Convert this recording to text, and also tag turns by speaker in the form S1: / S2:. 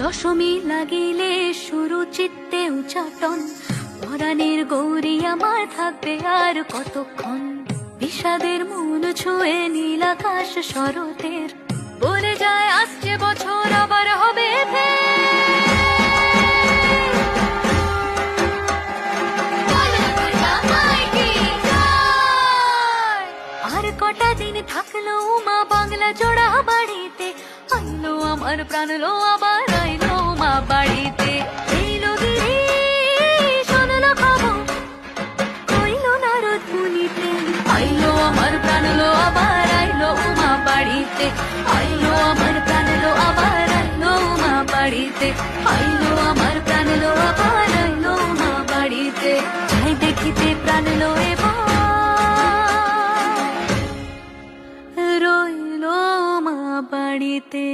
S1: দশমী লাগিলে শুরু চিত্তে উচাটন, পরাণের গৌরী আমার থাকবে আর কতক্ষণ। বিষাদের মন ছুঁয়ে নীল আকাশ শরতের, বলে যায় আসছে বছর আবার হবে আর কটা দিন থাকলো মা বাংলা জোড়া বাড়িতে, আইলো আমার প্রাণ লো আবার আইলো মা বাড়িতে। এলো গিরি শোনলো খবর, কইলো নারদ মুনিতে, আইলো আমার প্রাণ লো আবার আইলো মা বাড়িতে, আইলো আমার প্রাণ লো আবার আইলো মা বাড়িতে, আইলো আমার প্রাণ লো আবার আইলো মা বাড়িতে। যাই দেখিতে প্রাণ লো এবার রইলো মা বাড়িতে।